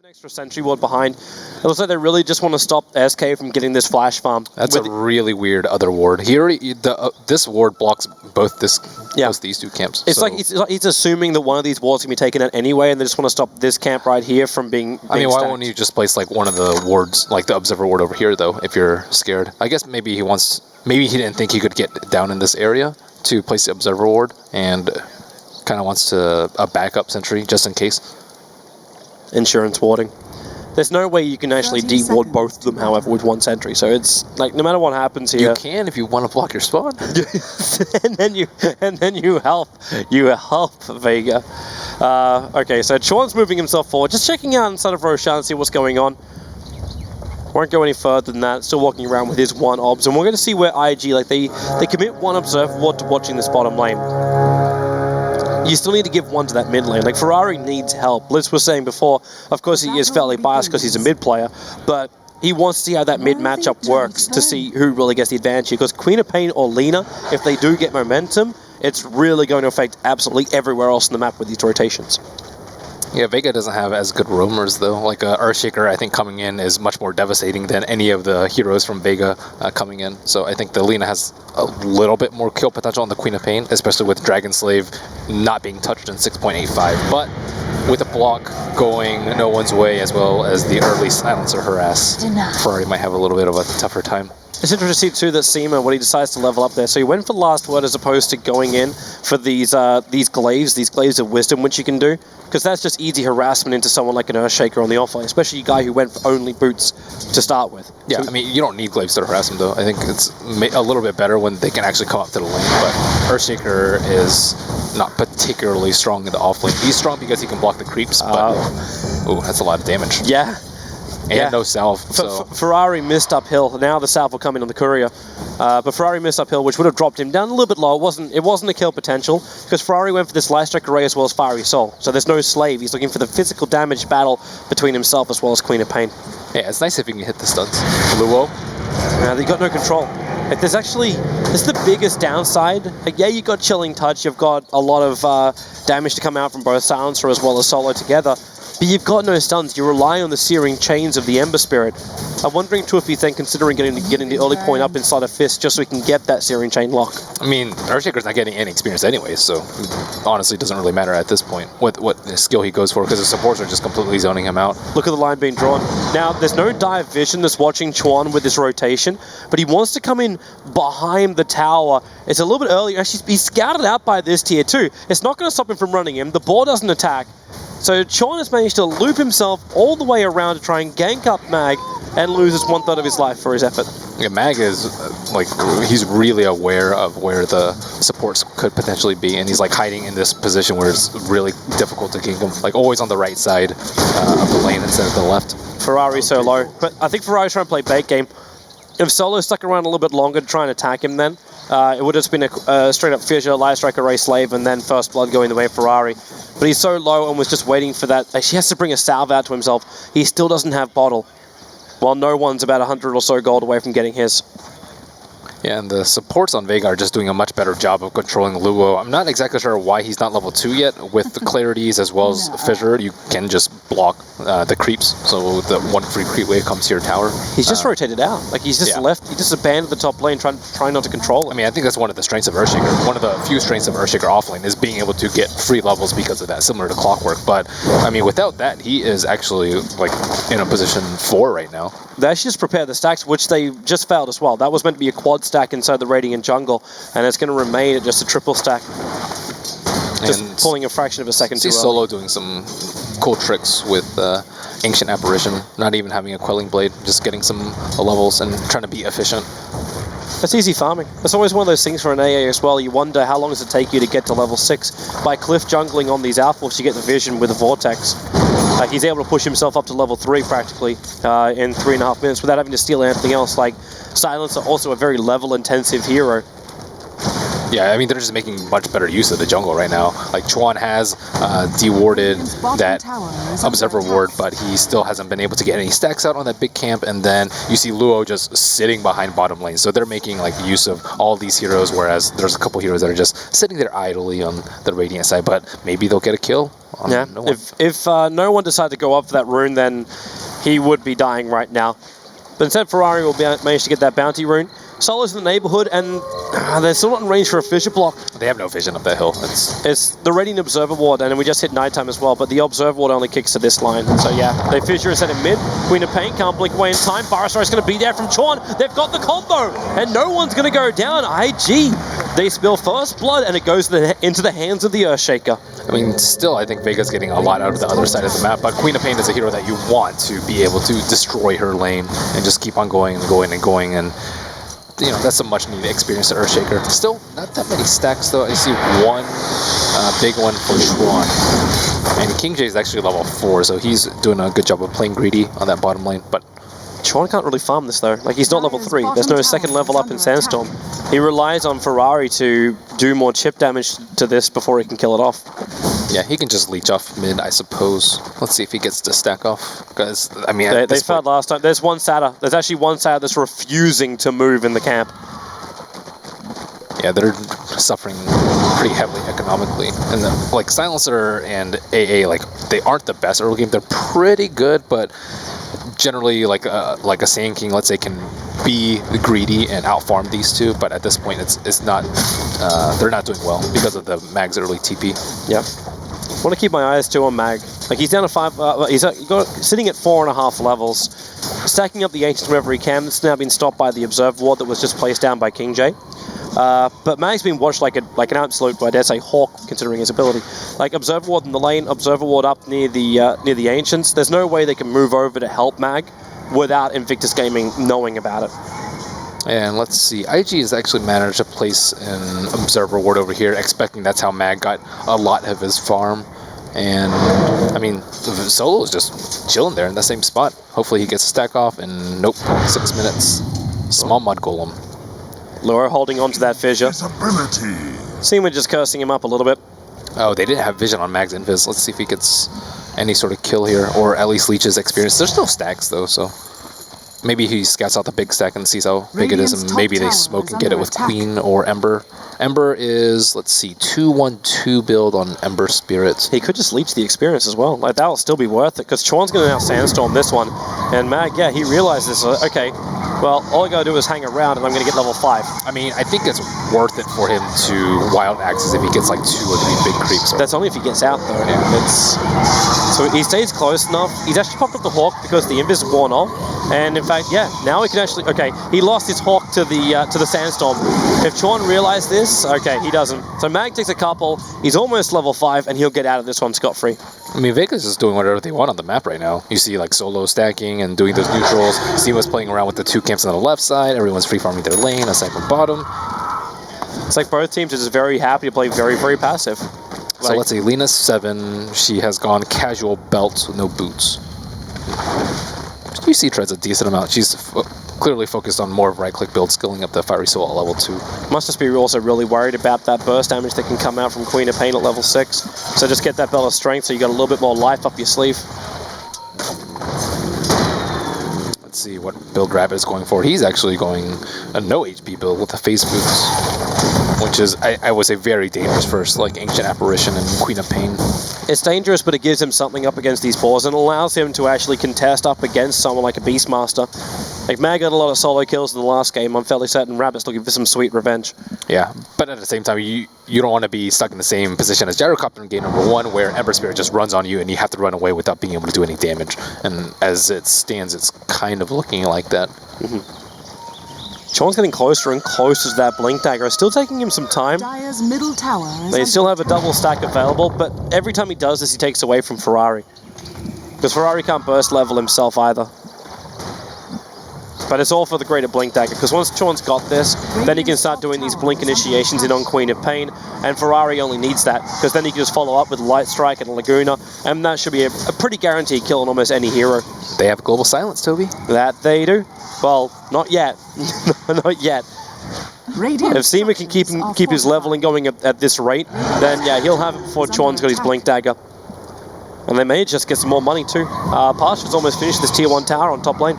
an extra sentry ward behind. It looks like they really just want to stop SK from getting this flash farm. That's a really weird other ward. He already this ward blocks both these two camps. It's like he's assuming that one of these wards can be taken out anyway, and they just want to stop this camp right here from being I mean, why stacked. wouldn't you just place like one of the wards, like the observer ward over here, though, if you're scared? I guess maybe he didn't think he could get down in this area to place the observer ward, and kind of wants to a backup sentry just in case. Insurance warding. There's no way you can actually de-ward both of them, however, with one sentry. So it's like no matter what happens here, you can if you want to block your spawn, and then you help Vega. Okay, so Chorn's moving himself forward, just checking out inside of Roshan and see what's going on. Won't go any further than that. Still walking around with his one obs, and we're going to see where IG they commit one observer ward to watching this bottom lane. You still need to give one to that mid lane. Like, Ferrari needs help. Blitz was saying before, of course he is fairly biased because he's a mid player, but he wants to see how that mid matchup works to see who really gets the advantage here. Because Queen of Pain or Lina, if they do get momentum, it's really going to affect absolutely everywhere else on the map with these rotations. Yeah, Vega doesn't have as good roamers, though. Like, Earthshaker, I think, coming in is much more devastating than any of the heroes from Vega coming in. So I think the Lina has a little bit more kill potential on the Queen of Pain, especially with Dragon Slave not being touched in 6.85. But with the block going no one's way, as well as the early Silencer harass, Ferrari might have a little bit of a tougher time. It's interesting to see, too, that Seema, when he decides to level up there, so he went for Last Word as opposed to going in for these glaives of wisdom, which you can do, because that's just easy harassment into someone like an Earthshaker on the offlane, especially a guy who went for only boots to start with. Yeah, so, I mean, you don't need glaives to harass him, though. I think it's a little bit better when they can actually come up to the lane, but Earthshaker is not particularly strong in the offlane. He's strong because he can block the creeps, but ooh, that's a lot of damage. Yeah. And no salve. So. Ferrari missed uphill. Now the salve will come in on the courier. But Ferrari missed uphill, which would have dropped him down a little bit low. It wasn't a kill potential, because Ferrari went for this Light Strike Array as well as Fiery Soul. So there's no slave. He's looking for the physical damage battle between himself as well as Queen of Pain. Yeah, it's nice if you can hit the stuns. Luo. They got no control. Like, this is the biggest downside. Like, yeah, you got Chilling Touch. You've got a lot of damage to come out from both Silencer as well as Solo together. But you've got no stuns. You rely on the searing chains of the Ember Spirit. I'm wondering too if he's then considering getting the early point up inside of Fist just so he can get that searing chain lock. I mean, Earthshaker's not getting any experience anyway, so honestly it doesn't really matter at this point what skill he goes for, because the supports are just completely zoning him out. Look at the line being drawn. Now, there's no dive vision that's watching Chuan with this rotation, but he wants to come in behind the tower. It's a little bit early. Actually, he's scouted out by this tier 2. It's not going to stop him from running him. The board doesn't attack. So Chorn has managed to loop himself all the way around to try and gank up Mag and loses 1/3 of his life for his effort. Yeah, Mag is, he's really aware of where the supports could potentially be, and he's, hiding in this position where it's really difficult to gank him. Always on the right side of the lane instead of the left. Ferrari's so low. But I think Ferrari's trying to play bait game. If Solo stuck around a little bit longer to try and attack him then, it would have just been a straight-up Fissure, Light Strike Array Slave, and then First Blood going the way of Ferrari. But he's so low and was just waiting for that. He has to bring a salve out to himself. He still doesn't have Bottle, while no one's about 100 or so gold away from getting his. Yeah, and the supports on Vega are just doing a much better job of controlling Luo. I'm not exactly sure why he's not level 2 yet. With the Clarities as well as Fissure, you can just block the creeps, so the one free creep wave comes to your tower. He's just rotated out. He's just left, he just abandoned the top lane, trying not to control it. I mean, I think that's one of the strengths of Earthshaker. One of the few strengths of Earthshaker offlane is being able to get free levels because of that, similar to Clockwork. But, I mean, without that, he is actually, in a position 4 right now. They actually just prepared the stacks, which they just failed as well. That was meant to be a quad stack inside the Radiant jungle, and it's going to remain at just a triple stack. Just pulling a fraction of a second too early. Solo doing some cool tricks with Ancient Apparition, not even having a Quelling Blade, just getting some levels and trying to be efficient. That's easy farming. That's always one of those things for an AA as well. You wonder how long does it take you to get to level 6. By cliff jungling on these outfalls, you get the vision with the Vortex. He's able to push himself up to level 3 practically in 3.5 minutes without having to steal anything else. Silencer, also a very level-intensive hero. Yeah, I mean, they're just making much better use of the jungle right now. Like, Chuan has dewarded that Observer ward, but he still hasn't been able to get any stacks out on that big camp, and then you see Luo just sitting behind bottom lane. So they're making, like, use of all these heroes, whereas there's a couple heroes that are just sitting there idly on the Radiant side, but maybe they'll get a kill on no one. If no one decided to go up for that rune, then he would be dying right now. But instead, Ferrari will manage to get that bounty rune. Solo's in the neighborhood, and they're still not in range for a fissure block. They have no vision up that hill. It's the Radiant Observer ward, and we just hit nighttime as well, but the Observer ward only kicks to this line. So yeah, they fissure instead of mid. Queen of Pain can't blink away in time. Barastar is going to be there from Chuan. They've got the combo, and no one's going to go down. IG, they spill first blood, and it goes into the hands of the Earthshaker. I mean, still, I think Vega's getting a lot out of the other side of the map, but Queen of Pain is a hero that you want to be able to destroy her lane and just keep on going and going and going, and you know, that's a much needed experience to Earthshaker. Still, not that many stacks though. I see one big one for Chuan. And King J is actually level 4, so he's doing a good job of playing greedy on that bottom lane, but Chuan can't really farm this though. Like, he's not level 3. There's no second level up in Sandstorm. He relies on Ferrari to do more chip damage to this before he can kill it off. Yeah, he can just leech off mid, I suppose. Let's see if he gets to stack off. Because, I mean, they failed last time. There's one Sata. There's actually one Sata that's refusing to move in the camp. Yeah, they're suffering pretty heavily economically. And like, Silencer and AA, like, they aren't the best early game. They're pretty good, but generally, like a Saiyan King, let's say, can be greedy and outfarm these two, but at this point, it's not. They're not doing well because of the Mag's early TP. Yep. I want to keep my eyes too on Mag. Like, he's down to 5. He's sitting at 4.5 levels, stacking up the Ancients wherever he can. It's now been stopped by the Observer ward that was just placed down by King J. But Mag's been watched like an absolute, I dare say, hawk, considering his ability. Like, Observer ward in the lane, Observer ward up near the Ancients. There's no way they can move over to help Mag without Invictus Gaming knowing about it. And let's see, IG has actually managed to place an Observer ward over here, expecting that's how Mag got a lot of his farm. And, I mean, Solo is just chilling there in the same spot. Hopefully he gets a stack off, and nope, 6 minutes. Small Mud Golem. Lure holding on to that fissure. Seeing we're just cursing him up a little bit. Oh, they didn't have vision on Mag's Invis. Let's see if he gets any sort of kill here, or at least leeches experience. There's no stacks, though, so maybe he scouts out the big stack and sees how big it is, and maybe they smoke and get it with Queen or Ember. Ember is, let's see, 2/1/2 build on Ember Spirits. He could just leech the experience as well. Like, that'll still be worth it, because Chuan's going to now Sandstorm this one. And Mag, yeah, he realizes, okay, well, all I gotta do is hang around and I'm gonna get level 5. I mean, I think it's worth it for him to wild axes if he gets like 2 or 3 big creeps. That's only if he gets out though. Yeah. So he stays close enough. He's actually popped up the Hawk because the Invis is worn off. And in fact, yeah, now he can actually, okay, he lost his Hawk to the Sandstorm. If Chuan realized this, okay, he doesn't. So Mag takes a couple, he's almost level 5, and he'll get out of this one scot-free. I mean, Vega's just doing whatever they want on the map right now. You see, like, Solo stacking and doing those neutrals. Sima's playing around with the 2 camps on the left side. Everyone's free farming their lane, aside from bottom. It's like both teams are just very happy to play very, very passive. So let's see, Lena's 7. She has gone casual belt with no boots. UC treads a decent amount. She's clearly focused on more of right-click build, skilling up the Fiery Soul at level 2. Must just be also really worried about that burst damage that can come out from Queen of Pain at level 6. So just get that Bell of Strength so you got a little bit more life up your sleeve. Let's see what build Rabbit is going for. He's actually going a no HP build with the face boots, which is, I would say, very dangerous versus like Ancient Apparition and Queen of Pain. It's dangerous, but it gives him something up against these paws and allows him to actually contest up against someone like a Beastmaster. Like, Mag got a lot of solo kills in the last game. I'm fairly certain Rabbit's looking for some sweet revenge. Yeah, but at the same time, you don't want to be stuck in the same position as Gyrocopter in game number 1, where Ember Spirit just runs on you and you have to run away without being able to do any damage. And as it stands, it's kind of looking like that. Chuan's getting closer and closer to that Blink Dagger. It's still taking him some time. Dire's middle tower is They still have a double stack available, but every time he does this, he takes away from Ferrari. Because Ferrari can't burst level himself either. But it's all for the greater Blink Dagger, because once Chuan's got this, then he can start doing these Blink initiations in on Queen of Pain, and Ferrari only needs that, because then he can just follow up with Light Strike and Laguna, and that should be a pretty guaranteed kill on almost any hero. They have Global Silence, Toby. That they do. Well, not yet. Not yet. If Seema can keep his leveling going at this rate, then yeah, he'll have it before Chuan's got his Blink Dagger. And they may just get some more money too. Pasha's almost finished this tier 1 tower on top lane.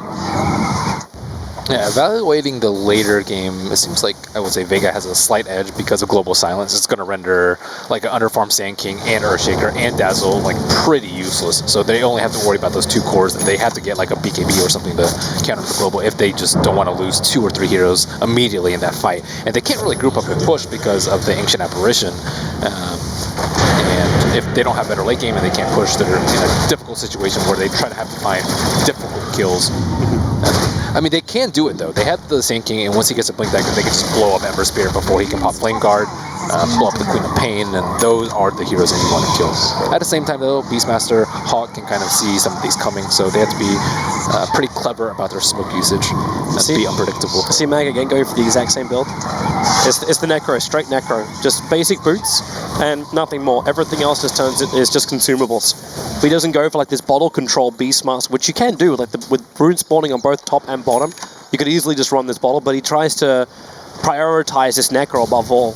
Yeah, evaluating the later game, it seems like I would say Vega has a slight edge because of Global Silence. It's going to render like an underfarm Sand King and Earthshaker and Dazzle like pretty useless. So they only have to worry about those 2 cores, and they have to get like a BKB or something to counter the Global if they just don't want to lose 2 or 3 heroes immediately in that fight. And they can't really group up and push because of the Ancient Apparition. And if they don't have better late game and they can't push, they're in a difficult situation where they try to have to find difficult kills. I mean, they can do it though. They have the Sand King, and once he gets a Blink Dagger, they can just blow up Ember Spirit before he can pop Flame Guard, blow up the Queen of Pain, and those are the heroes that you want to kill. At the same time though, Beastmaster, Hawk can kind of see some of these coming, so they have to be pretty clever about their smoke usage and be unpredictable. See Mag again going for the exact same build. It's the Necro, straight Necro. Just basic boots and nothing more. Everything else just is just consumables. But he doesn't go for like this bottle control Beastmaster, which you can do, like with rune spawning on both top and bottom. You could easily just run this bottle, but he tries to prioritize this Necro above all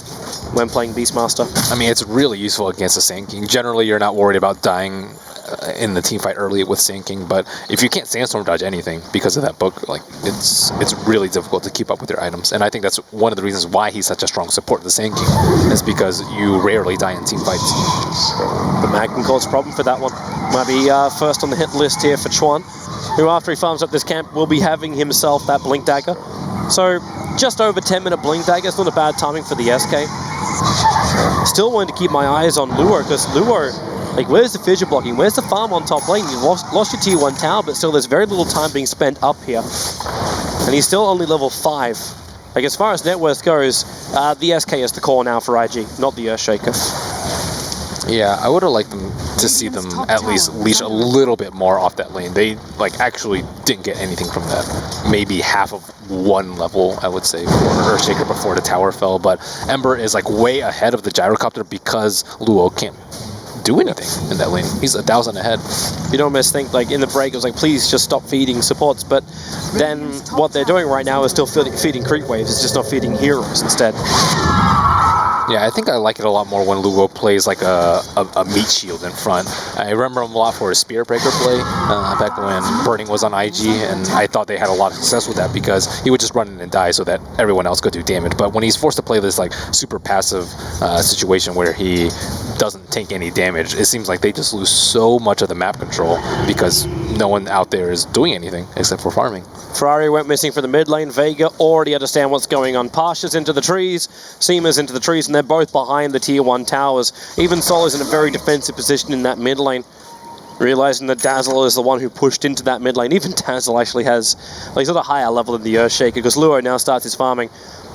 when playing Beastmaster. I mean, it's really useful against the Sand King. Generally, you're not worried about dying in the team fight early with Sand King, but if you can't Sandstorm dodge anything because of that book, like it's really difficult to keep up with your items. And I think that's one of the reasons why he's such a strong support of the Sand King, is because you rarely die in team fights. The Mag can cause a problem for that one. Might be first on the hit list here for Chuan, who after he farms up this camp will be having himself that Blink Dagger. So just over 10-minute Blink Dagger is not a bad timing for the SK. Still wanting to keep my eyes on Luo, because Luo, like, where's the fissure blocking? Where's the farm on top lane? You've lost your tier 1 tower, but still there's very little time being spent up here. And he's still only level 5. Like, as far as net worth goes, the SK is the core now for IG, not the Earthshaker. Yeah, I would have liked them to see them at least leash a little bit more off that lane. They like actually didn't get anything from that. Maybe half of 1 level, I would say, for Earthshaker before the tower fell. But Ember is like way ahead of the Gyrocopter because Luo can't do anything in that lane. He's 1,000 ahead. You'd almost think, like, in the break, it was like, please just stop feeding supports. But then what they're doing right now is still feeding creep waves. It's just not feeding heroes instead. Yeah, I think I like it a lot more when Luo plays like a meat shield in front. I remember him a lot for his Spirit Breaker play back when Burning was on IG, and I thought they had a lot of success with that because he would just run in and die so that everyone else could do damage. But when he's forced to play this like super passive situation where he doesn't take any damage, it seems like they just lose so much of the map control because no one out there is doing anything except for farming. Ferrari went missing for the mid lane. Vega already understand what's going on. Pasha's into the trees, Seema's into the trees, and they're both behind the tier 1 towers. Even Sol is in a very defensive position in that mid lane, realizing that Dazzle is the one who pushed into that mid lane. Even Dazzle actually has, like, he's at a higher level than the Earthshaker because Luo now starts his farming.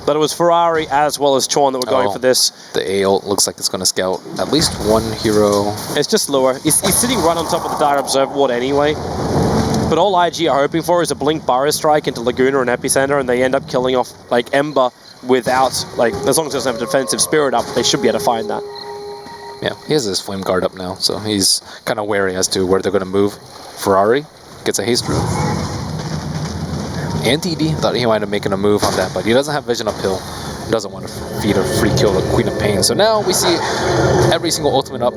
But it was Ferrari as well as Chuan that were going for this. The AO looks like it's going to scout at least 1 hero. It's just Luo. He's sitting right on top of the Dire Observer Ward anyway. But all IG are hoping for is a Blink Burrow Strike into Laguna and Epicenter, and they end up killing off, like, Ember without, like, as long as it doesn't have a defensive spirit up, they should be able to find that. Yeah, he has his Flame Guard up now, so he's kind of wary as to where they're going to move. Ferrari gets a haste rune. And DD thought he might have making a move on that, but he doesn't have vision uphill. He doesn't want to feed a free kill to Queen of Pain. So now we see every single ultimate up.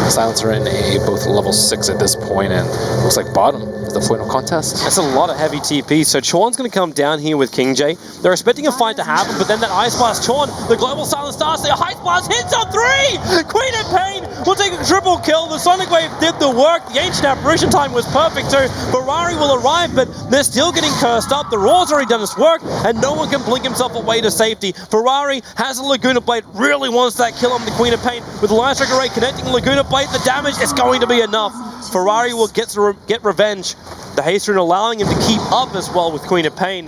Silencer and AA both level 6 at this point, and looks like bottom is the point of contest. That's a lot of heavy TP, so Chuan's going to come down here with King J. They're expecting a fight to happen, but then that Ice Blast, Chuan, the Global Silence starts, the Ice Blast hits on 3! Queen of Pain will take a triple kill, the Sonic Wave did the work, the Ancient Apparition time was perfect too. Ferrari will arrive, but they're still getting cursed up, the Raw's already done its work, and no one can blink himself away to safety. Ferrari has a Laguna Blade, really wants that kill on the Queen of Pain, with the Lion Striker Ray connecting Laguna Blade, the damage is going to be enough. Ferrari will get revenge. The haste rune allowing him to keep up as well with Queen of Pain.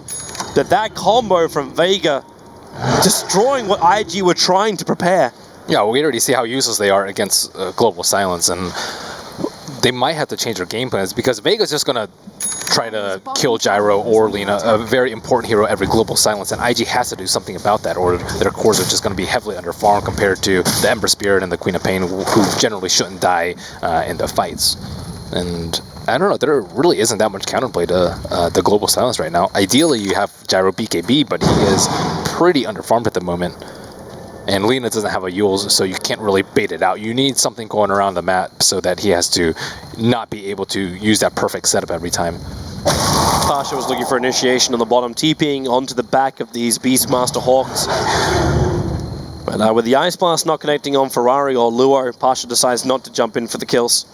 That combo from Vega destroying what IG were trying to prepare. Yeah, we already see how useless they are against Global Silence, and they might have to change their game plans because Vega's just going to try to kill Gyro or Lina, a very important hero every Global Silence, and IG has to do something about that or their cores are just going to be heavily underfarmed compared to the Ember Spirit and the Queen of Pain, who generally shouldn't die in the fights. And I don't know, there really isn't that much counterplay to the Global Silence right now. Ideally, you have Gyro BKB, but he is pretty underfarmed at the moment. And Lina doesn't have a Yules, so you can't really bait it out. You need something going around the map so that he has to not be able to use that perfect setup every time. Pasha was looking for initiation on the bottom, TPing onto the back of these Beastmaster Hawks. But with the Ice Blast not connecting on Ferrari or Luo, Pasha decides not to jump in for the kills.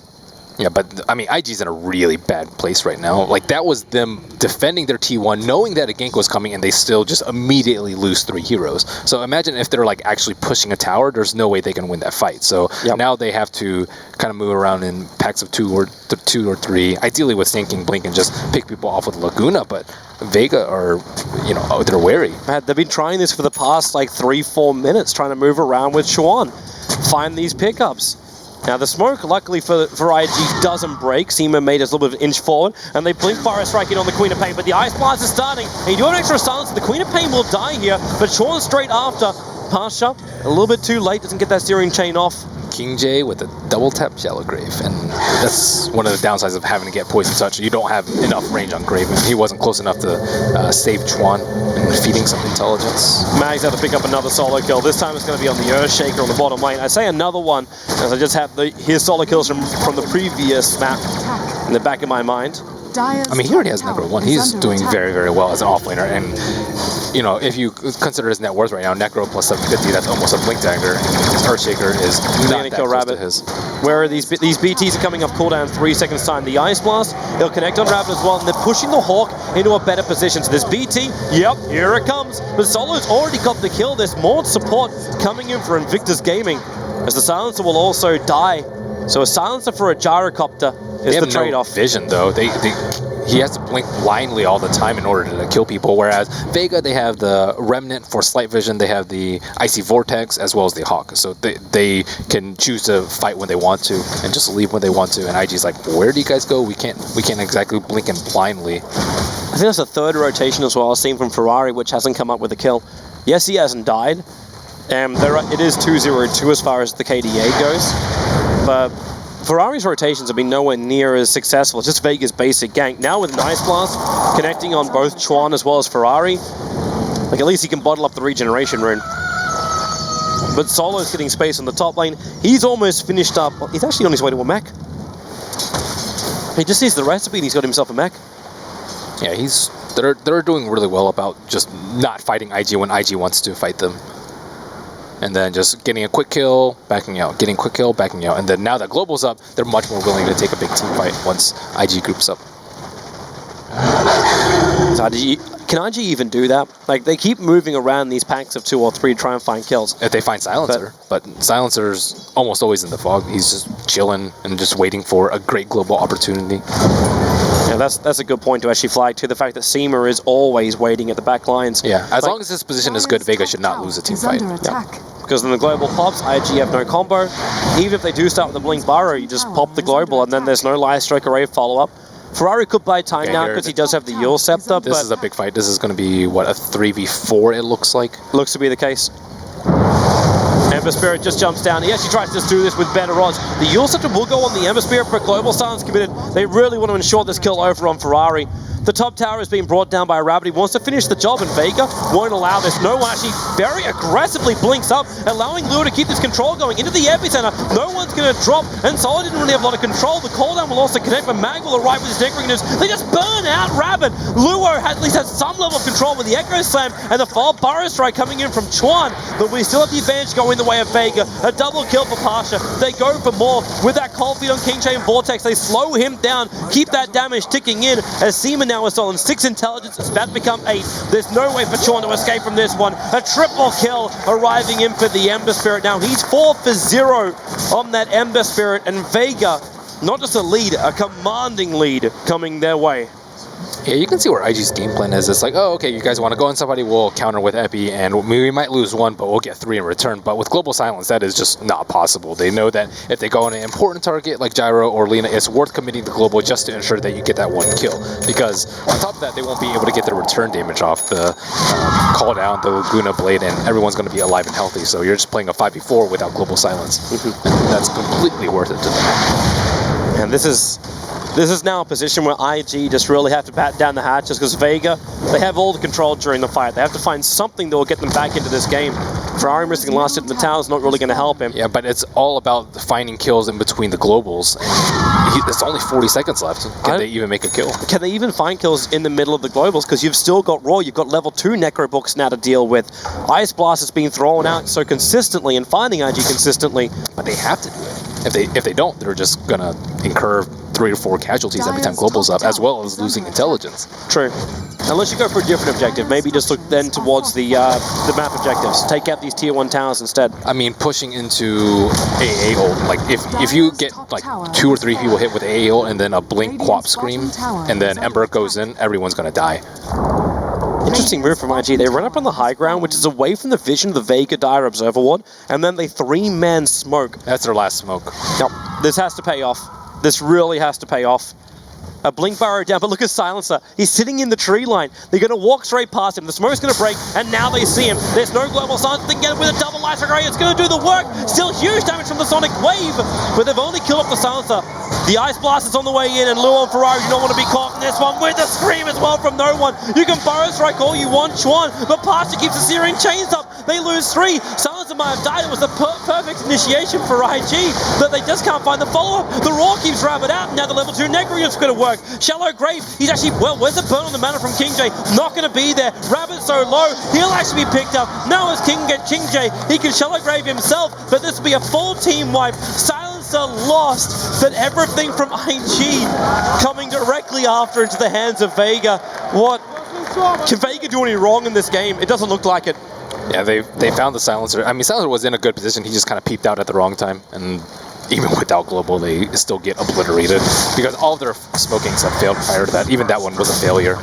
Yeah, but I mean, IG's in a really bad place right now. Like, that was them defending their T1, knowing that a gank was coming, and they still just immediately lose 3 heroes. So imagine if they're like actually pushing a tower, there's no way they can win that fight. So now they have to kind of move around in packs of 2 or 3, ideally with Sinking Blink, and just pick people off with Laguna. But Vega are, you know, they're wary. They've been trying this for the past like 3-4 minutes, trying to move around with Chuan, find these pickups. Now the smoke, luckily for IG, doesn't break. Seema made us a little bit of an inch forward, and they blink fire strike in on the Queen of Pain, but the Ice Blast is starting, and you do have an extra silence, the Queen of Pain will die here, but Sean straight after. Pasha, a little bit too late, doesn't get that steering chain off. King J with a double tap Shallow Grave, and that's one of the downsides of having to get Poison Touch. You don't have enough range on Grave, and he wasn't close enough to save Chuan and feeding some intelligence. Mag's had to pick up another solo kill. This time it's going to be on the Earthshaker on the bottom lane. I say another one, as I just have his solo kills from the previous map in the back of my mind. I mean, he already has Necro 1. He's doing very, very well as an offlaner, and you know, if you consider his net worth right now, Necro plus 750, that's almost a Blink Dagger. Earthshaker is not that close to his. Where are these BTs are coming off cooldown 3 seconds time. The Ice Blast, he'll connect on Rabbit as well, and they're pushing the Hawk into a better position. So this BT, yep, here it comes. But Solo's already got the kill. There's more support coming in for Invictus Gaming, as the Silencer will also die. So a Silencer for a Gyrocopter is the trade-off. No vision though. He has to blink blindly all the time in order to kill people, whereas Vega, they have the Remnant for slight vision, they have the Icy Vortex, as well as the Hawk. So they can choose to fight when they want to, and just leave when they want to, and IG's like, where do you guys go? We can't exactly blink in blindly. I think that's a third rotation as well, seen from Ferrari, which hasn't come up with a kill. Yes, he hasn't died. It is 2-0-2 as far as the KDA goes, but Ferrari's rotations have been nowhere near as successful. It's just Vega's basic gank. Now with an Ice Blast connecting on both Chuan as well as Ferrari, like at least he can bottle up the regeneration rune. But Solo's getting space on the top lane. He's almost finished up. He's actually on his way to a mech. He just needs the recipe and he's got himself a mech. Yeah, they're doing really well about just not fighting IG when IG wants to fight them. And then just getting a quick kill, backing out, getting a quick kill, backing out. And then now that Global's up, they're much more willing to take a big team fight once IG groups up. So can IG even do that? Like, they keep moving around these packs of 2 or 3 to try and find kills. If they find Silencer, but Silencer's almost always in the fog. He's just chilling and just waiting for a great global opportunity. Yeah, that's a good point to actually flag to the fact that Seema is always waiting at the back lines. Yeah, as long as his position is good, Vega should not lose a team fight. Yeah. Because when the global pops, IG have no combo. Even if they do start with the Blink Burrow, you just pop the global and then there's no Light Stroke Array follow-up. Ferrari could buy time now because he does have the Yule Scepter. This is a big fight. This is going to be, what, a 3v4 it looks like? Looks to be the case. Ember Spirit just jumps down. He actually tries to just do this with better odds. The Yule Scepter will go on the Ember Spirit, but Global Silence committed. They really want to ensure this kill over on Ferrari. The top tower is being brought down by Rabbit. He wants to finish the job, and Vega won't allow this. No one actually very aggressively blinks up, allowing Lua to keep this control going into the epicenter. No one's going to drop, and Solid didn't really have a lot of control. The cooldown will also connect, but Mag will arrive with his neck ringers. They just burn out Rabbit. Luo at least has some level of control with the Echo Slam, and the fall Burrow Strike coming in from Chuan. But we still have the advantage going the way of Vega. A double kill for Pasha. They go for more with that cold feed on King Chain Vortex. They slow him down, keep that damage ticking in, as Seema now is on 6 intelligence. It's about to become 8. There's no way for Chuan to escape from this one. A triple kill arriving in for the Ember Spirit. Now he's 4 for 0 on that Ember Spirit, and Vega, not just a lead, a commanding lead coming their way. Yeah, you can see where IG's game plan is. It's like, oh, okay, you guys want to go on somebody, we'll counter with Epi, and we might lose 1, but we'll get 3 in return. But with Global Silence, that is just not possible. They know that if they go on an important target like Gyro or Lina, it's worth committing the Global just to ensure that you get that 1 kill. Because on top of that, they won't be able to get the return damage off the call down, the Laguna Blade, and everyone's going to be alive and healthy. So you're just playing a 5v4 without Global Silence. And that's completely worth it to them. And this is This is now a position where IG just really have to bat down the hatches because Vega, they have all the control during the fight. They have to find something that will get them back into this game. Ferrari missing last hit in the tower is not really going to help him. Yeah, but it's all about finding kills in between the globals. There's only 40 seconds left. Can they even make a kill? Can they even find kills in the middle of the globals? Because you've still got Raw, you've got level 2 Necro books now to deal with. Ice Blast is being thrown out so consistently and finding IG consistently. But they have to do it. If they don't, they're just going to incur 3 or 4 casualties every time global's up, as well as losing intelligence. True. Unless you go for a different objective, maybe just look then towards the map objectives. Take out these tier 1 towers instead. I mean, pushing into AA ult, like if you get like 2 or 3 people hit with AA ult and then a blink quap scream, and then Ember goes in, everyone's gonna die. Interesting move from IG. They run up on the high ground, which is away from the vision of the Vega Dire Observer Ward, and then they 3-man smoke. That's their last smoke. Yep. This has to pay off. This really has to pay off. A blink burrow down, but look at Silencer. He's sitting in the tree line. They're going to walk straight past him. The smoke's going to break, and now they see him. There's no global Silencer. They get it with a double Ice Ray. It's going to do the work. Still huge damage from the Sonic Wave, but they've only killed off the Silencer. The Ice Blast is on the way in, and Luo and Ferrari do not want to be caught in this one with a scream as well from no one. You can burrow strike all you want, Chuan, but Pasha keeps the Searing Chains up. They lose 3. Silencer might have died. It was the perfect initiation for IG, but they just can't find the follow-up. The Raw keeps Rabbit out. Now the level 2 Necro's going to work. Shallow Grave, he's actually, well, where's the burn on the mana from King J? Not going to be there. Rabbit so low, he'll actually be picked up. Now as King J, he can Shallow Grave himself, but this will be a full team wipe. Silencer lost, but everything from IG coming directly after into the hands of Vega. What? Can Vega do any wrong in this game? It doesn't look like it. Yeah, they found the Silencer. I mean, Silencer was in a good position. He just kind of peeped out at the wrong time, and even without global, they still get obliterated because all of their smokings have failed prior to that. Even that one was a failure.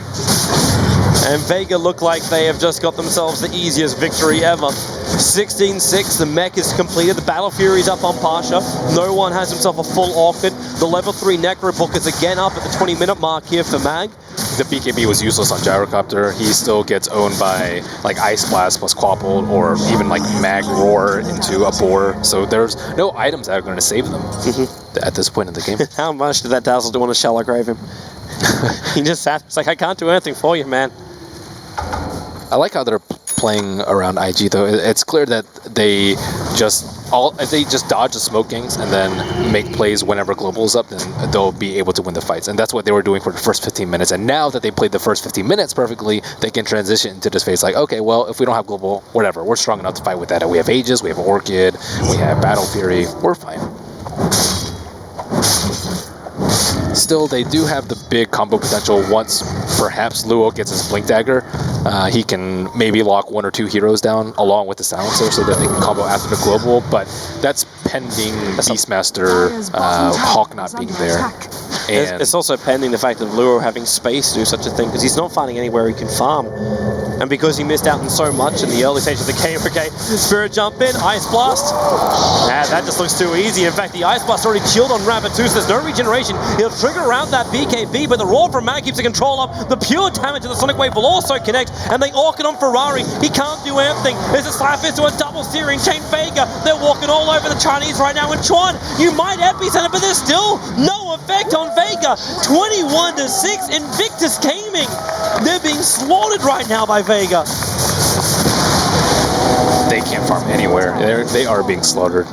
And Vega look like they have just got themselves the easiest victory ever. 16-6, the mech is completed, the Battle Fury's up on Pasha. No one has himself a full Orchid. The level 3 Necro book is again up at the 20-minute mark here for Mag. The BKB was useless on Gyrocopter. He still gets owned by like Ice Blast plus Quappled, or even like Mag Roar into a Boar. So there's no items that are going to save them at this point in the game. How much did that Dazzle do on a Shallow Grave him? He just sat, it's like, I can't do anything for you, man. I like how they're playing around IG though. It's clear that they if they just dodge the smokings and then make plays whenever global is up, then they'll be able to win the fights. And that's what they were doing for the first 15 minutes. And now that they played the first 15 minutes perfectly, they can transition into this phase like, okay, well, if we don't have global, whatever, we're strong enough to fight with that. And we have Aegis, we have Orchid, we have Battle Fury, we're fine. Still, they do have the big combo potential once perhaps Luo gets his Blink Dagger. He can maybe lock 1 or 2 heroes down along with the Silencer so that they can combo after the global, but that's pending Beastmaster Hawk not being there. And it's also pending the fact of Luo having space to do such a thing, because he's not finding anywhere he can farm. And because he missed out on so much in the early stage of the game, okay, Spirit Jump in, Ice Blast. Nah, that just looks too easy. In fact, the Ice Blast already chilled on Rabbit too, so there's no regeneration. He'll trigger around that BKB, but the Roar from Mag keeps the control up. The pure damage of the Sonic Wave will also connect, and they Orchid on Ferrari. He can't do anything. There's a slap into a double Searing Chain Vega. They're walking all over the Chinese right now, and Chuan, you might epicenter, but there's still no effect on Vega. 21-6, Invictus Gaming. They're being slaughtered right now by Vega. They can't farm anywhere. They are being slaughtered.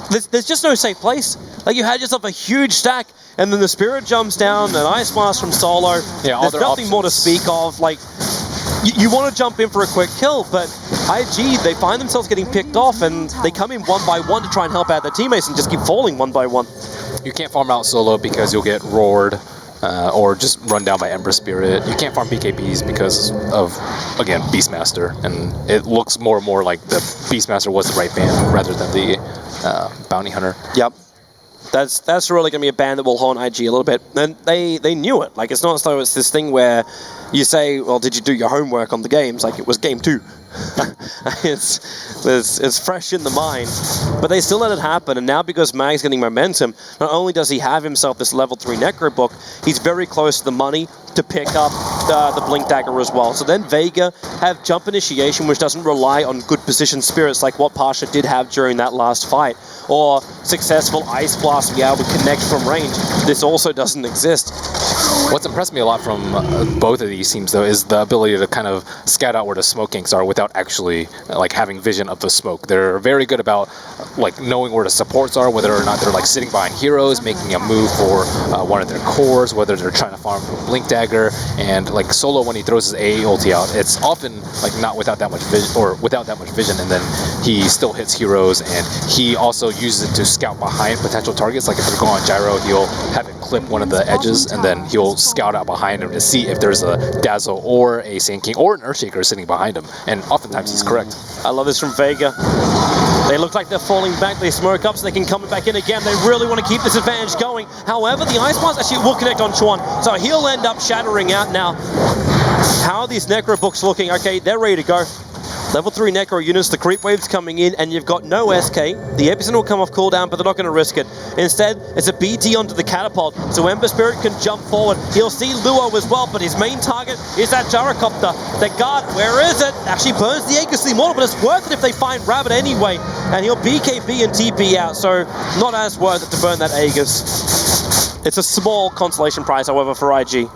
There's just no safe place. Like, you had yourself a huge stack, and then the Spirit jumps down, an Ice Blast from Solo. Yeah, there's nothing more to speak of. Like, you want to jump in for a quick kill, but IG, they find themselves getting picked off, and they come in one by one to try and help out their teammates and just keep falling one by one. You can't farm out solo because you'll get roared or just run down by Ember Spirit. You can't farm BKBs because of, again, Beastmaster. And it looks more and more like the Beastmaster was the right ban rather than the Bounty Hunter. Yep. That's really going to be a ban that will haunt IG a little bit. And they knew it. Like, it's not as though it's this thing where you say, well, did you do your homework on the games? Like, it was game 2. It's fresh in the mind. But they still let it happen, and now because Mag's getting momentum, not only does he have himself this level 3 Necro book, he's very close to the money. to pick up the Blink Dagger as well. So then Vega have Jump Initiation, which doesn't rely on good position spirits like what Pasha did have during that last fight, or successful Ice Blast to be able to connect from range. This also doesn't exist. What's impressed me a lot from both of these teams, though, is the ability to kind of scout out where the smoke ganks are without actually like having vision of the smoke. They're very good about like knowing where the supports are, whether or not they're like sitting behind heroes, making a move for one of their cores, whether they're trying to farm for Blink Dagger. And like Solo, when he throws his AA ulti out, it's often like not without that much vision, or without that much vision, and then he still hits heroes. And he also uses it to scout behind potential targets. Like if they're going on gyro, he'll have it clip one of the edges, and then he'll scout out behind him to see if there's a Dazzle or a Sand King or an Earthshaker sitting behind him, and oftentimes he's correct. I love this from Vega. They look like they're falling back. They smoke up so they can come back in again. They really want to keep this advantage going. However, the Ice Blast actually will connect on Chuan, so he'll end up shattering out now. How are these Necro books looking? Okay, they're ready to go. Level 3 Necro units, the creep wave's coming in, and you've got no SK. The Epicenter will come off cooldown, but they're not going to risk it. Instead, it's a BT onto the catapult, so Ember Spirit can jump forward. He'll see Luo as well, but his main target is that gyrocopter. The guard, where is it? Actually burns the Aegis Immortal, but it's worth it if they find Rabbit anyway. And he'll BKB and TP out, so not as worth it to burn that Aegis. It's a small consolation prize, however, for IG.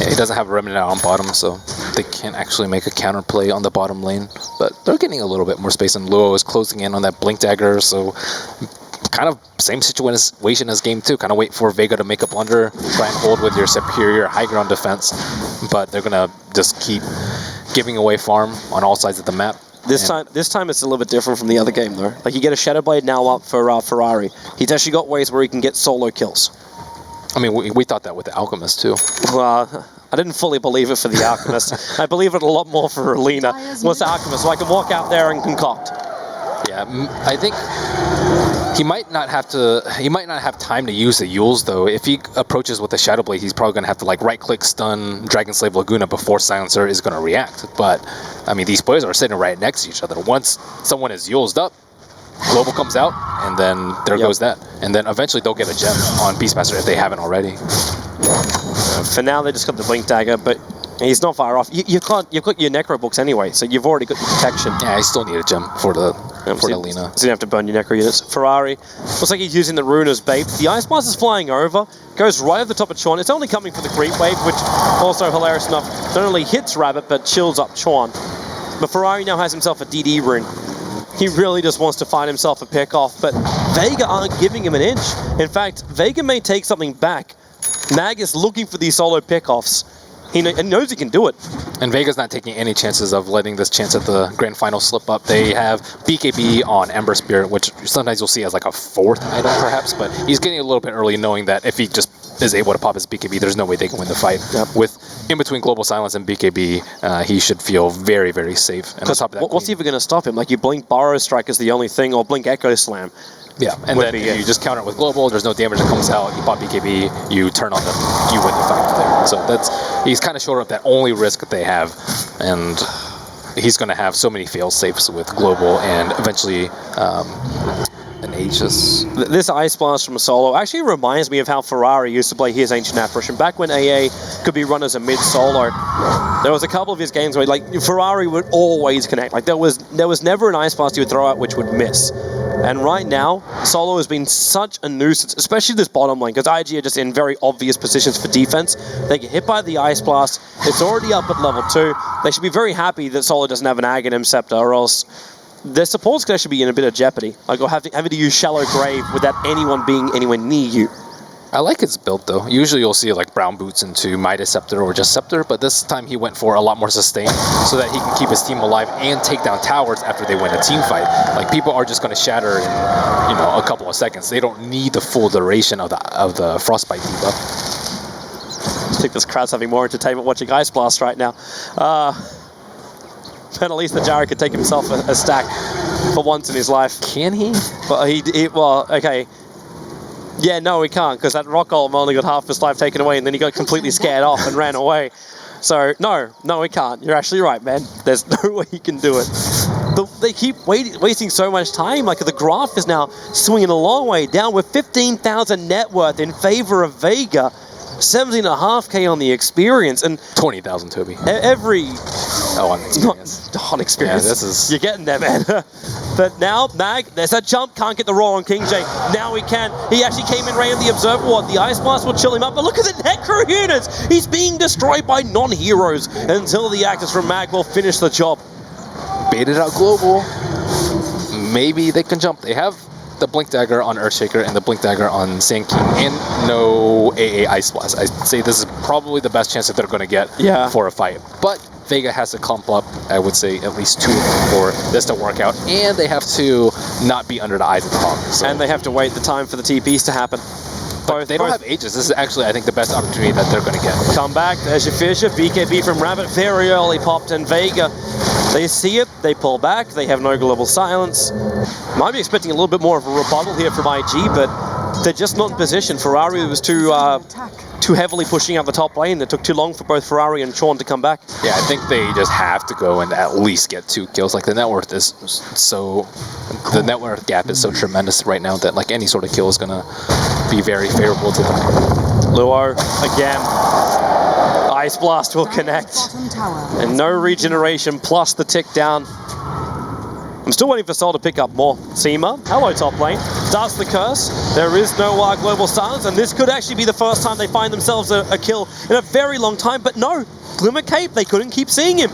Yeah, he doesn't have a Remnant out on bottom, so they can't actually make a counterplay on the bottom lane. But they're getting a little bit more space, and Luo is closing in on that Blink Dagger, so kind of same situation as game 2. Kind of wait for Vega to make a blunder, try and hold with your superior high ground defense, but they're going to just keep giving away farm on all sides of the map. This time it's a little bit different from the other game, though. Like, you get a Shadow Blade now up for Ferrari. He's actually got ways where he can get solo kills. I mean, we thought that with the Alchemist, too. Well, I didn't fully believe it for the Alchemist. I believe it a lot more for Alina. What's the Alchemist? So I can walk out there and concoct. Yeah, I think he might not have time to use the Yules, though. If he approaches with the Shadow Blade, he's probably going to have to like right-click stun Dragon Slave Laguna before Silencer is going to react. But, I mean, these players are sitting right next to each other. Once someone is Yulesed up, Global comes out, and then there goes that. And then eventually they'll get a gem on Beastmaster if they haven't already. For now, they just got the Blink Dagger, but he's not far off. You've got your Necro books anyway, so you've already got the protection. Yeah, I still need a gem for the Lina. So you have to burn your Necro units. Ferrari looks like he's using the Rune as bait. The Ice Blast is flying over, goes right over the top of Chuan. It's only coming for the creep wave, which also hilarious enough not only hits Rabbit but chills up Chuan. But Ferrari now has himself a DD rune. He really just wants to find himself a pick-off, but Vega aren't giving him an inch. In fact, Vega may take something back. Mag is looking for these solo pick-offs. He knows he can do it. And Vega's not taking any chances of letting this chance at the grand final slip up. They have BKB on Ember Spirit, which sometimes you'll see as like a 4th item perhaps, but he's getting a little bit early knowing that if he just is able to pop his BKB, there's no way they can win the fight. Yep. With in between Global Silence and BKB, he should feel very, very safe. And on top of that, what's even going to stop him? Like, you blink Burrow Strike is the only thing, or blink Echo Slam. Yeah, and then you just counter it with Global, there's no damage that comes out, you pop BKB, you turn on them, you win the fight there. So he's kind of short up that only risk that they have, and he's going to have so many fail-safes with Global and eventually an Aegis. This Ice Blast from a solo actually reminds me of how Ferrari used to play his Ancient Apparition. Back when AA could be run as a mid-solo, there was a couple of his games where like Ferrari would always connect. Like there was never an Ice Blast you would throw out which would miss. And right now, solo has been such a nuisance, especially this bottom lane, because IG are just in very obvious positions for defense. They get hit by the Ice Blast. It's already up at level 2. They should be very happy that solo doesn't have an Aghanim Scepter, or else their supports could actually be in a bit of jeopardy. Like, or having to use Shallow Grave without anyone being anywhere near you. I like his build, though. Usually you'll see like Brown Boots into Midas Scepter or just Scepter, but this time he went for a lot more sustain so that he can keep his team alive and take down towers after they win a team fight. Like, people are just going to shatter in, a couple of seconds. They don't need the full duration of the Frostbite debuff. I think this crowd's having more entertainment watching Ice Blast right now. But at least the Jarrett could take himself a stack for once in his life. Can he? But well, okay. Yeah, no, he can't, because that Rock Golem only got half his life taken away, and then he got completely scared off and ran away. So, no, he can't. You're actually right, man. There's no way he can do it. They keep wasting so much time. Like, the graph is now swinging a long way down with 15,000 net worth in favor of Vega. 17.5k on the experience, and 20,000, Toby. every... Oh, on experience. Not on experience. Yeah, this is... You're getting there, man. But now, Mag, there's that jump, can't get the roll on King J. Now he can. He actually came in range of the Observer Ward. The Ice Blast will chill him up, but look at the Necro units! He's being destroyed by non-heroes until the Actors from Mag will finish the job. Baited out Global. Maybe they can jump. They have the Blink Dagger on Earthshaker and the Blink Dagger on Sand King, and no AA Ice Blast. I'd say this is probably the best chance that they're going to get for a fight. But Vega has to clump up, I would say, at least 2 of them for this to work out, and they have to not be under the eyes of the hog. So. And they have to wait the time for the TPs to happen. But they don't have Aegis. This is actually, I think, the best opportunity that they're going to get. Come back, there's your Fissure, BKB from Rabbit, very early popped, and Vega. They see it, they pull back, they have no global silence. Might be expecting a little bit more of a rebuttal here from IG, but they're just not in position. Ferrari was too heavily pushing out the top lane. It took too long for both Ferrari and Sean to come back. Yeah, I think they just have to go and at least get 2 kills. Like, the net worth is so... The net worth gap is so tremendous right now that, like, any sort of kill is going to be very favorable to them. Luo, again. Ice Blast will connect. And no regeneration, plus the tick down. I'm still waiting for Sol to pick up more. Seema, hello top lane, does the curse. There is no global silence, and this could actually be the first time they find themselves a kill in a very long time, but no, Glimmer Cape, they couldn't keep seeing him.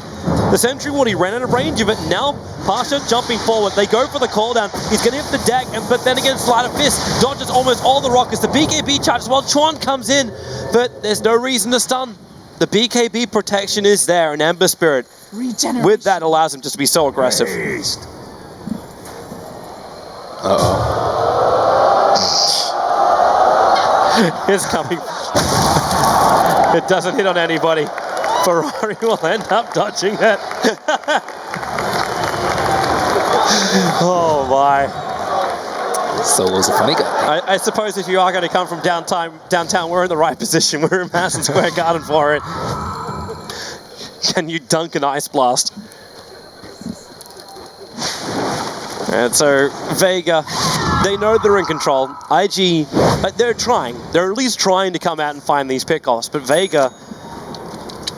The Sentry Ward, he ran out of range of it. Now, Pasha jumping forward. They go for the cooldown. He's going to hit the deck, but then again, Sleight of Fist dodges almost all the rockets. The BKB charges while Chuan comes in, but there's no reason to stun. The BKB protection is there, and Ember Spirit, with that, allows him just to be so aggressive. It's coming. It doesn't hit on anybody. Ferrari will end up dodging it. Oh my. Solo's a funny guy. I suppose if you are going to come from downtown, we're in the right position. We're in Madison Square Garden for it. Can you dunk an Ice Blast? And so, Vega, they know they're in control. IG, they're trying. They're at least trying to come out and find these pickoffs. But Vega,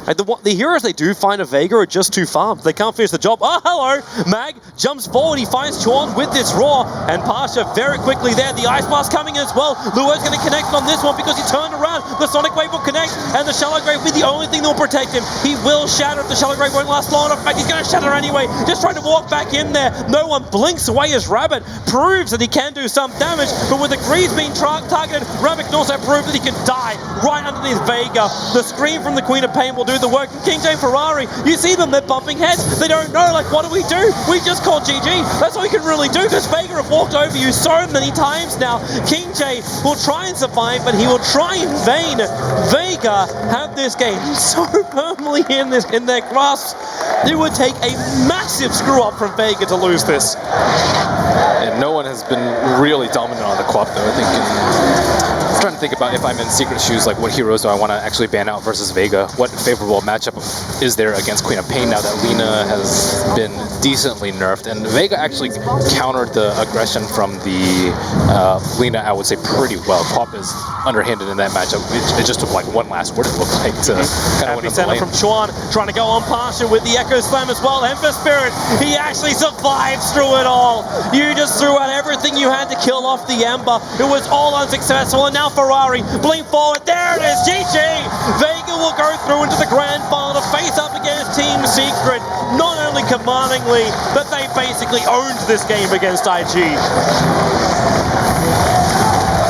the heroes they do find of Vega are just too farmed. They can't finish the job. Oh, hello! Mag jumps forward. He finds Chuan with this Roar. And Pasha very quickly there. The Ice Blast coming in as well. Luo's going to connect on this one because he turned around. The Sonic Wave will connect. And the Shallow Grave will be the only thing that will protect him. He will shatter if the Shallow Grave won't last long enough. In fact, he's going to shatter anyway. Just trying to walk back in there. No one blinks away as Rabbit proves that he can do some damage. But with the Greaves being targeted, Rabbit can also prove that he can die right underneath Vega. The scream from the Queen of Pain will do the work. And King J and Ferrari, you see them, they're bumping heads. They don't know, like, what do? We just called GG. That's all we can really do, because Vega have walked over you so many times now. King J will try and survive, but he will try in vain. Vega have this game so firmly in their grasp. It would take a massive screw up from Vega to lose this. And no one has been really dominant on the co-op, though. I'm trying to think about, if I'm in Secret shoes, like, what heroes do I want to actually ban out versus Vega? What favorable matchup is there against Queen of Pain now that Lina has been decently nerfed? And Vega actually countered the aggression from the Lina, I would say, pretty well. Pop is underhanded in that matchup. It just took like one last word, it looked like, to kind of win the lane. From Chuan, trying to go on Pasha with the Echo Slam as well. Ember Spirit, he actually survives through it all. You just threw out everything you had to kill off the Ember. It was all unsuccessful, and now Ferrari, blink forward, there it is, GG! Vega will go through into the grand final to face up against Team Secret, not only commandingly, but they basically owned this game against IG.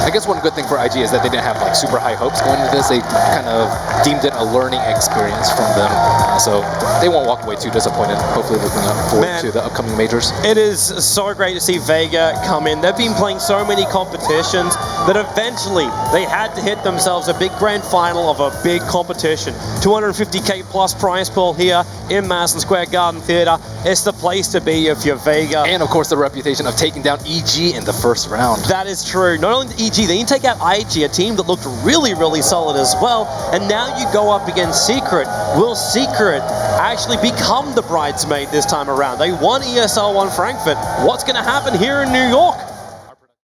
I guess one good thing for IG is that they didn't have like super high hopes going into this. They kind of deemed it a learning experience from them, so they won't walk away too disappointed. Hopefully looking forward to the upcoming majors. It is so great to see Vega come in. They've been playing so many competitions that eventually they had to hit themselves a big grand final of a big competition. 250k plus prize pool here in Madison Square Garden Theatre. It's the place to be if you're Vega. And of course the reputation of taking down EG in the first round. That is true. Not only EG, they need to take out IG, a team that looked really, really solid as well. And now you go up against Secret. Will Secret actually become the bridesmaid this time around? They won ESL 1 Frankfurt. What's going to happen here in New York?